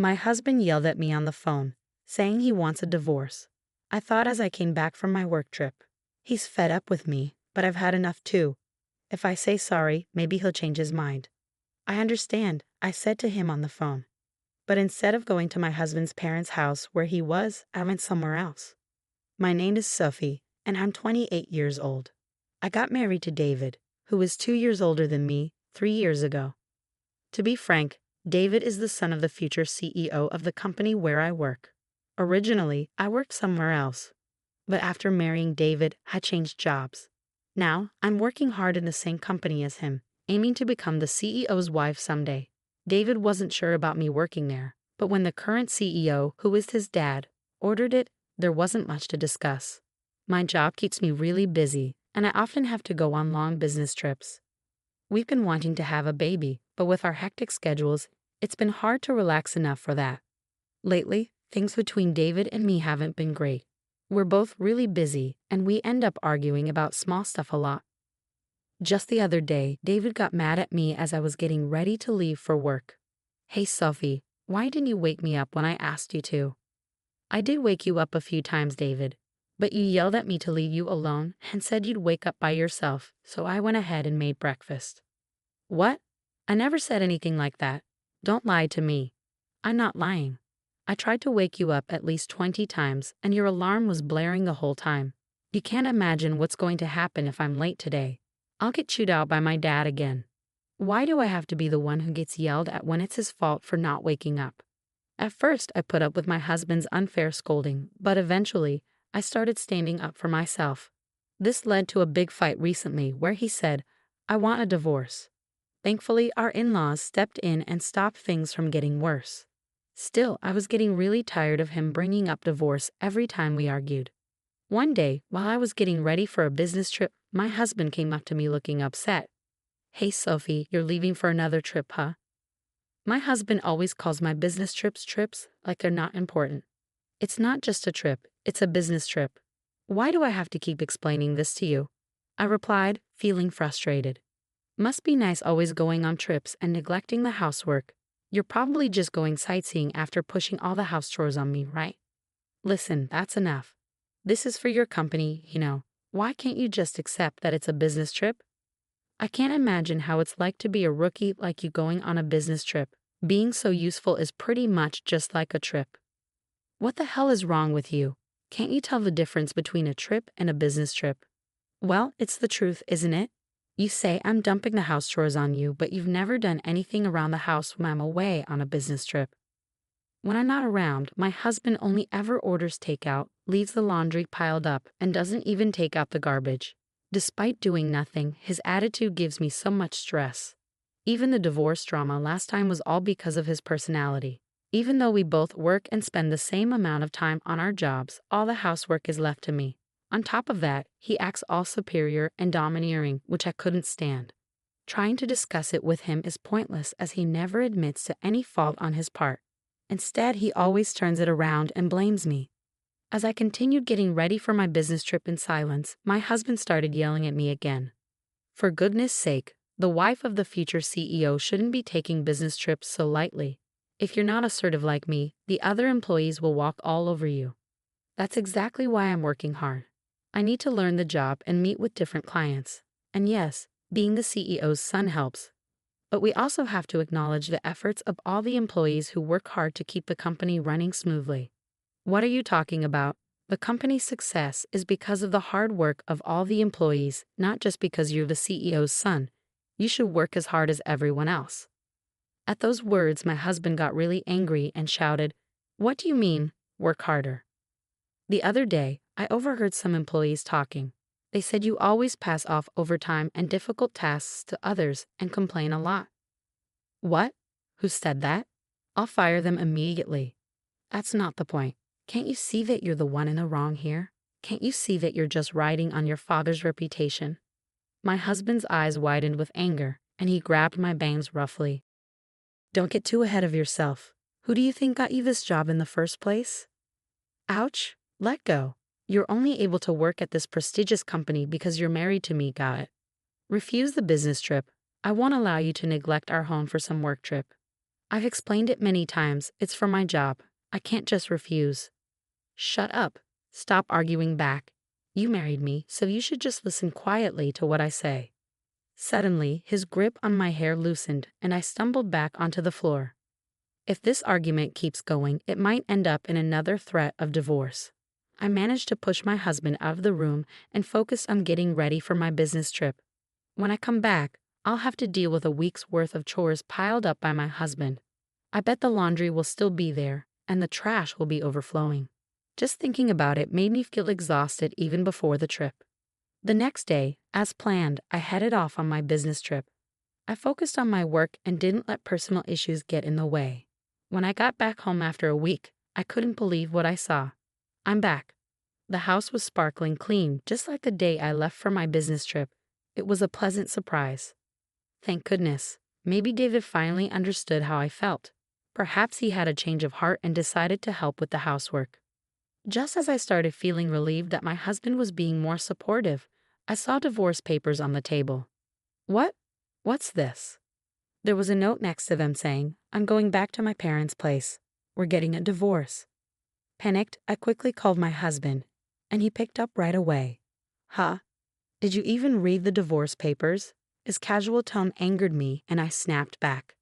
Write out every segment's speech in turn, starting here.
My husband yelled at me on the phone, saying he wants a divorce. I thought as I came back from my work trip. He's fed up with me, but I've had enough too. If I say sorry, maybe he'll change his mind. I understand, I said to him on the phone. But instead of going to my husband's parents' house where he was, I went somewhere else. My name is Sophie, and I'm 28 years old. I got married to David, who is 2 years older than me, 3 years ago. To be frank, David is the son of the future CEO of the company where I work. Originally, I worked somewhere else, but after marrying David, I changed jobs. Now, I'm working hard in the same company as him, aiming to become the CEO's wife someday. David wasn't sure about me working there, but when the current CEO, who is his dad, ordered it, there wasn't much to discuss. My job keeps me really busy, and I often have to go on long business trips. We've been wanting to have a baby, but with our hectic schedules, it's been hard to relax enough for that. Lately, things between David and me haven't been great. We're both really busy, and we end up arguing about small stuff a lot. Just the other day, David got mad at me as I was getting ready to leave for work. "Hey Sophie, why didn't you wake me up when I asked you to?" "I did wake you up a few times, David, but you yelled at me to leave you alone and said you'd wake up by yourself, so I went ahead and made breakfast." "What? I never said anything like that. Don't lie to me." "I'm not lying. I tried to wake you up at least 20 times, and your alarm was blaring the whole time. You can't imagine what's going to happen if I'm late today. I'll get chewed out by my dad again. Why do I have to be the one who gets yelled at when it's his fault for not waking up?" At first, I put up with my husband's unfair scolding, but eventually, I started standing up for myself. This led to a big fight recently where he said, "I want a divorce." Thankfully, our in-laws stepped in and stopped things from getting worse. Still, I was getting really tired of him bringing up divorce every time we argued. One day, while I was getting ready for a business trip, my husband came up to me looking upset. "Hey Sophie, you're leaving for another trip, huh?" My husband always calls my business trips like they're not important. It's not just a trip, it's a business trip. "Why do I have to keep explaining this to you?" I replied, feeling frustrated. "Must be nice always going on trips and neglecting the housework. You're probably just going sightseeing after pushing all the house chores on me, right?" "Listen, that's enough. This is for your company, you know. Why can't you just accept that it's a business trip?" I can't imagine how it's like to be a rookie like you going on a business trip. Being so useful is pretty much just like a trip. What the hell is wrong with you? Can't you tell the difference between a trip and a business trip? Well, it's the truth, isn't it? You say I'm dumping the house chores on you, but you've never done anything around the house when I'm away on a business trip. When I'm not around, my husband only ever orders takeout, leaves the laundry piled up, and doesn't even take out the garbage. Despite doing nothing, his attitude gives me so much stress. Even the divorce drama last time was all because of his personality. Even though we both work and spend the same amount of time on our jobs, all the housework is left to me. On top of that, he acts all superior and domineering, which I couldn't stand. Trying to discuss it with him is pointless as he never admits to any fault on his part. Instead, he always turns it around and blames me. As I continued getting ready for my business trip in silence, my husband started yelling at me again. For goodness sake, the wife of the future CEO shouldn't be taking business trips so lightly. If you're not assertive like me, the other employees will walk all over you. That's exactly why I'm working hard. I need to learn the job and meet with different clients. And yes, being the CEO's son helps. But we also have to acknowledge the efforts of all the employees who work hard to keep the company running smoothly. What are you talking about? The company's success is because of the hard work of all the employees, not just because you're the CEO's son. You should work as hard as everyone else. At those words, my husband got really angry and shouted, "What do you mean, work harder?" The other day, I overheard some employees talking. They said you always pass off overtime and difficult tasks to others and complain a lot. What? Who said that? I'll fire them immediately. That's not the point. Can't you see that you're the one in the wrong here? Can't you see that you're just riding on your father's reputation? My husband's eyes widened with anger, and he grabbed my bangs roughly. "Don't get too ahead of yourself. Who do you think got you this job in the first place?" Ouch, let go. You're only able to work at this prestigious company because you're married to me, got it? Refuse the business trip. I won't allow you to neglect our home for some work trip. I've explained it many times. It's for my job. I can't just refuse. Shut up. Stop arguing back. You married me, so you should just listen quietly to what I say. Suddenly, his grip on my hair loosened, and I stumbled back onto the floor. If this argument keeps going, it might end up in another threat of divorce. I managed to push my husband out of the room and focused on getting ready for my business trip. When I come back, I'll have to deal with a week's worth of chores piled up by my husband. I bet the laundry will still be there, and the trash will be overflowing. Just thinking about it made me feel exhausted even before the trip. The next day, as planned, I headed off on my business trip. I focused on my work and didn't let personal issues get in the way. When I got back home after a week, I couldn't believe what I saw. I'm back. The house was sparkling clean, just like the day I left for my business trip. It was a pleasant surprise. Thank goodness. Maybe David finally understood how I felt. Perhaps he had a change of heart and decided to help with the housework. Just as I started feeling relieved that my husband was being more supportive, I saw divorce papers on the table. What? What's this? There was a note next to them saying, "I'm going back to my parents' place. We're getting a divorce." Panicked, I quickly called my husband, and he picked up right away. Huh? Did you even read the divorce papers? His casual tone angered me, and I snapped back.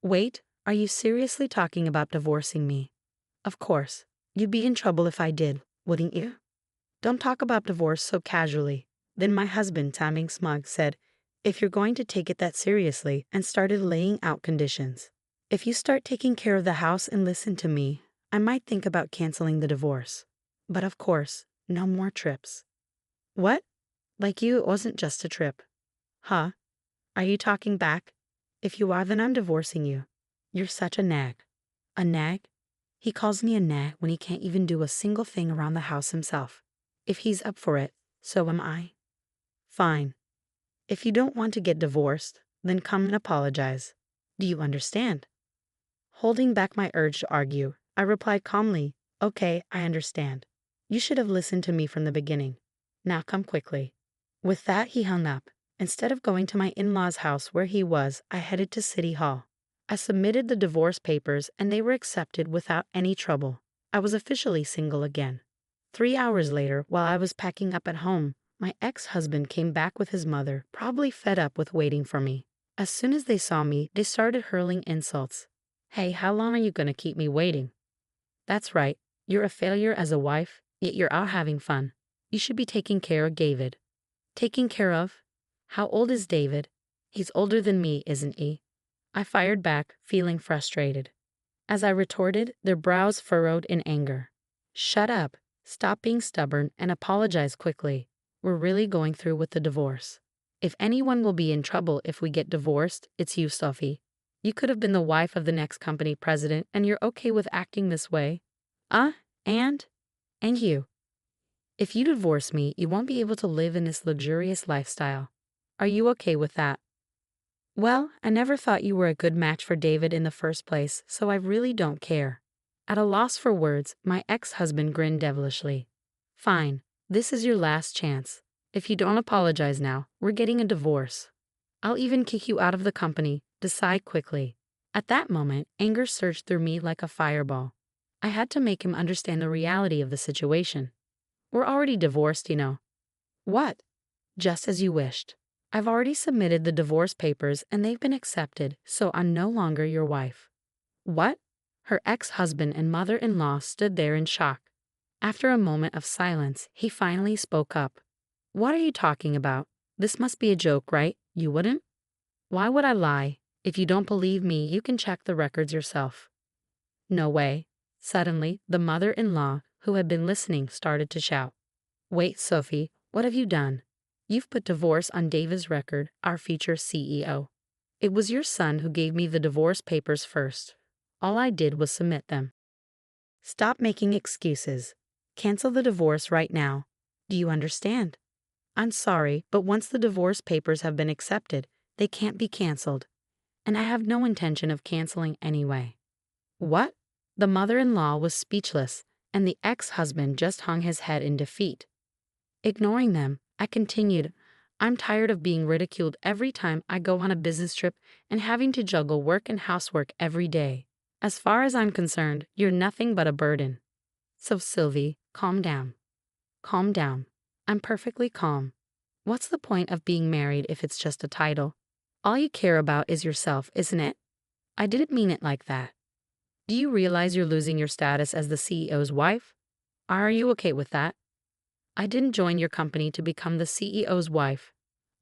Wait, are you seriously talking about divorcing me? Of course. You'd be in trouble if I did, wouldn't you? Don't talk about divorce so casually. Then my husband, sounding smug, said, "If you're going to take it that seriously," and started laying out conditions. "If you start taking care of the house and listen to me, I might think about canceling the divorce. But of course, no more trips." What? Like you, it wasn't just a trip. Huh? Are you talking back? If you are, then I'm divorcing you. You're such a nag. A nag? He calls me a nag when he can't even do a single thing around the house himself. If he's up for it, so am I. Fine. If you don't want to get divorced, then come and apologize. Do you understand? Holding back my urge to argue, I replied calmly, "Okay, I understand. You should have listened to me from the beginning. Now come quickly." With that, he hung up. Instead of going to my in-laws' house where he was, I headed to City Hall. I submitted the divorce papers and they were accepted without any trouble. I was officially single again. 3 hours later, while I was packing up at home, my ex-husband came back with his mother, probably fed up with waiting for me. As soon as they saw me, they started hurling insults. "Hey, how long are you going to keep me waiting? That's right, you're a failure as a wife, yet you're out having fun. You should be taking care of David." Taking care of? How old is David? He's older than me, isn't he? I fired back, feeling frustrated. As I retorted, their brows furrowed in anger. Shut up, stop being stubborn, and apologize quickly. We're really going through with the divorce. If anyone will be in trouble if we get divorced, it's you, Sophie. You could have been the wife of the next company president, and you're okay with acting this way? And you. If you divorce me, you won't be able to live in this luxurious lifestyle. Are you okay with that? Well, I never thought you were a good match for David in the first place, so I really don't care. At a loss for words, my ex-husband grinned devilishly. Fine, this is your last chance. If you don't apologize now, we're getting a divorce. I'll even kick you out of the company. Decide quickly. At that moment, anger surged through me like a fireball. I had to make him understand the reality of the situation. We're already divorced, you know. What? Just as you wished. I've already submitted the divorce papers and they've been accepted, so I'm no longer your wife. What? Her ex-husband and mother-in-law stood there in shock. After a moment of silence, he finally spoke up. What are you talking about? This must be a joke, right? You wouldn't? Why would I lie? If you don't believe me, you can check the records yourself. No way. Suddenly, the mother-in-law, who had been listening, started to shout. Wait, Sophie, what have you done? You've put divorce on David's record, our future CEO. It was your son who gave me the divorce papers first. All I did was submit them. Stop making excuses. Cancel the divorce right now. Do you understand? I'm sorry, but once the divorce papers have been accepted, they can't be canceled. And I have no intention of canceling anyway. What? The mother-in-law was speechless, and the ex-husband just hung his head in defeat. Ignoring them, I continued, I'm tired of being ridiculed every time I go on a business trip and having to juggle work and housework every day. As far as I'm concerned, you're nothing but a burden. So, Sylvie, calm down. Calm down. I'm perfectly calm. What's the point of being married if it's just a title? All you care about is yourself, isn't it? I didn't mean it like that. Do you realize you're losing your status as the CEO's wife? Are you okay with that? I didn't join your company to become the CEO's wife.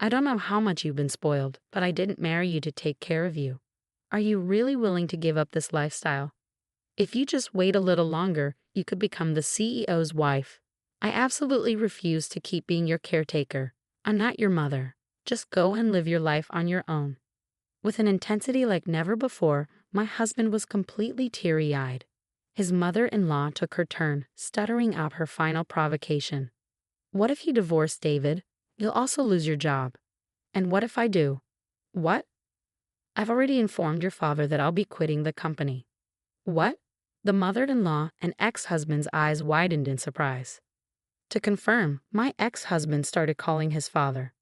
I don't know how much you've been spoiled, but I didn't marry you to take care of you. Are you really willing to give up this lifestyle? If you just wait a little longer, you could become the CEO's wife. I absolutely refuse to keep being your caretaker. I'm not your mother. Just go and live your life on your own. With an intensity like never before, my husband was completely teary-eyed. His mother-in-law took her turn, stuttering out her final provocation. What if you divorce David? You'll also lose your job. And what if I do? What? I've already informed your father that I'll be quitting the company. What? The mother-in-law and ex-husband's eyes widened in surprise. To confirm, my ex-husband started calling his father.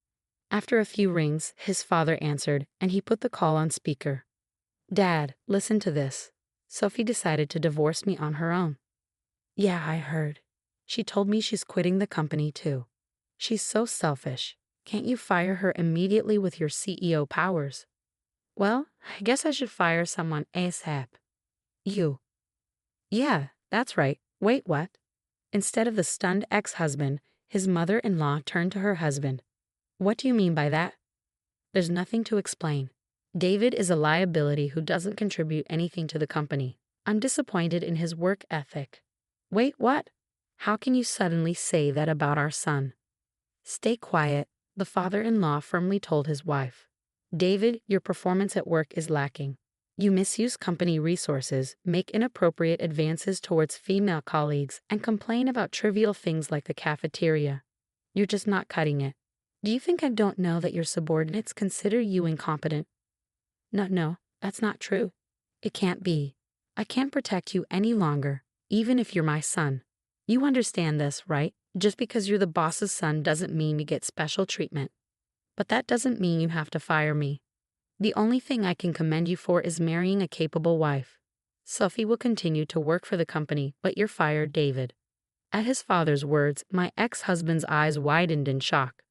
After a few rings, his father answered, and he put the call on speaker. Dad, listen to this. Sophie decided to divorce me on her own. Yeah, I heard. She told me she's quitting the company too. She's so selfish. Can't you fire her immediately with your CEO powers? Well, I guess I should fire someone ASAP. You. Yeah, that's right. Wait, what? Instead of the stunned ex-husband, his mother-in-law turned to her husband. What do you mean by that? There's nothing to explain. David is a liability who doesn't contribute anything to the company. I'm disappointed in his work ethic. Wait, what? How can you suddenly say that about our son? Stay quiet, the father-in-law firmly told his wife. David, your performance at work is lacking. You misuse company resources, make inappropriate advances towards female colleagues, and complain about trivial things like the cafeteria. You're just not cutting it. Do you think I don't know that your subordinates consider you incompetent? No, that's not true. It can't be. I can't protect you any longer, even if you're my son. You understand this, right? Just because you're the boss's son doesn't mean you get special treatment. But that doesn't mean you have to fire me. The only thing I can commend you for is marrying a capable wife. Sophie will continue to work for the company, but you're fired, David. At his father's words, my ex-husband's eyes widened in shock.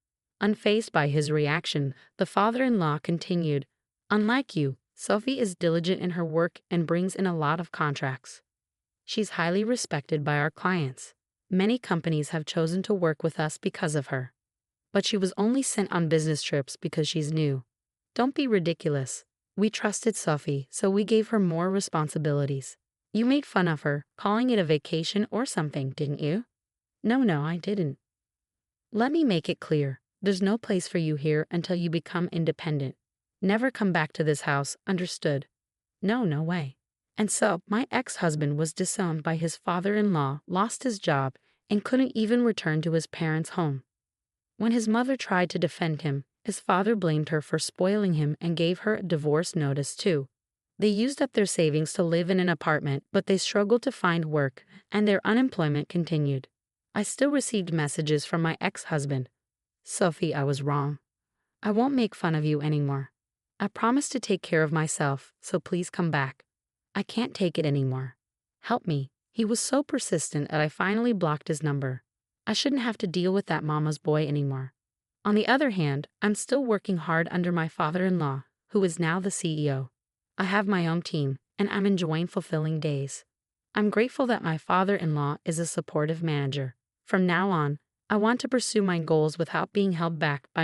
Unfazed by his reaction, the father-in-law continued, Unlike you, Sophie is diligent in her work and brings in a lot of contracts. She's highly respected by our clients. Many companies have chosen to work with us because of her. But she was only sent on business trips because she's new. Don't be ridiculous. We trusted Sophie, so we gave her more responsibilities. You made fun of her, calling it a vacation or something, didn't you? No, I didn't. Let me make it clear. There's no place for you here until you become independent. Never come back to this house, understood? No way. And so, my ex-husband was disowned by his father-in-law, lost his job, and couldn't even return to his parents' home. When his mother tried to defend him, his father blamed her for spoiling him and gave her a divorce notice too. They used up their savings to live in an apartment, but they struggled to find work, and their unemployment continued. I still received messages from my ex-husband. Sophie, I was wrong. I won't make fun of you anymore. I promised to take care of myself, so please come back. I can't take it anymore. Help me. He was so persistent that I finally blocked his number. I shouldn't have to deal with that mama's boy anymore. On the other hand, I'm still working hard under my father-in-law, who is now the CEO. I have my own team, and I'm enjoying fulfilling days. I'm grateful that my father-in-law is a supportive manager. From now on, I want to pursue my goals without being held back by